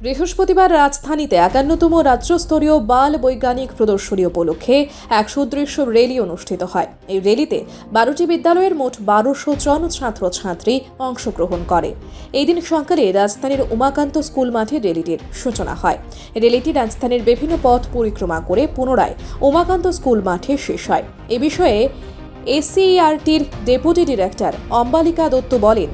বৃহস্পতিবার রাজধানীতে ৫১তম রাজ্যস্তরীয় বাল বৈজ্ঞানিক প্রদর্শনী উপলক্ষে এক সুদৃশ্য র্যালি অনুষ্ঠিত হয়। এই র্যালিতে ১২টি বিদ্যালয়ের মোট ১২০০ জন ছাত্রছাত্রী অংশগ্রহণ করে। এই দিন সকালে রাজধানীর উমাকান্ত স্কুল মাঠে র্যালিটির সূচনা হয়। র্যালিটি রাজধানীর বিভিন্ন পথ পরিক্রমা করে পুনরায় উমাকান্ত স্কুল মাঠে শেষ হয়। এ বিষয়ে এসসিইআরটির ডেপুটি ডিরেক্টর অম্বালিকা দত্ত বলেন,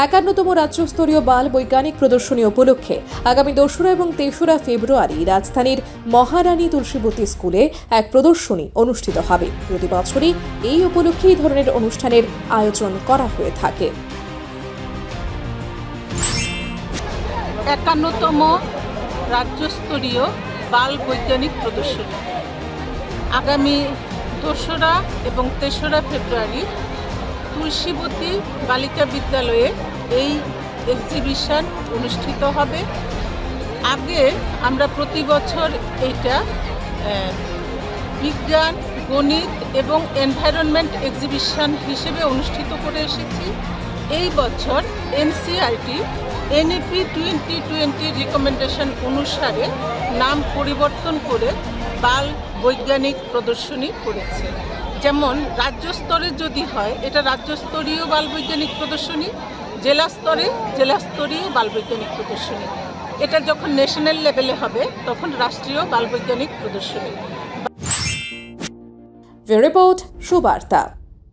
৫১তম রাজ্যস্তরীয় বাল বৈজ্ঞানিক প্রদর্শনী উপলক্ষে আগামী ২রা এবং ৩রা ফেব্রুয়ারি রাজধানীর মহারানী তুলসীবতী স্কুলে এক প্রদর্শনী অনুষ্ঠিত হবে। প্রতি বছরই এই উপলক্ষে এই ধরনের অনুষ্ঠানের আয়োজন করা হয়ে থাকে। ৫১তম রাজ্যস্তরীয় বাল বৈজ্ঞানিক প্রদর্শনী আগামী ২রা এবং ৩রা ফেব্রুয়ারি তুলসীবতী বালিকা বিদ্যালয়ে এই এক্সিবিশন অনুষ্ঠিত হবে। আগে আমরা প্রতি বছর এইটা বিজ্ঞান, গণিত এবং এনভায়রনমেন্ট এক্সিবিশন হিসেবে অনুষ্ঠিত করে এসেছি। এই বছর এনসিইআরটি এনইপি 2020 রিকমেন্ডেশন অনুসারে নাম পরিবর্তন করে বাল বৈজ্ঞানিক প্রদর্শনী করেছে। যেমন রাজ্য স্তরে যদি হয় এটা রাজ্যস্তরীয় বাল বৈজ্ঞানিক প্রদর্শনী, জেলা স্তরে জেলাস্তরীয় বাল বৈজ্ঞানিক প্রদর্শনী, এটা যখন ন্যাশনাল লেভেলে হবে তখন রাষ্ট্রীয় বাল বৈজ্ঞানিক প্রদর্শনী। রিপোর্ট সুবার্তা।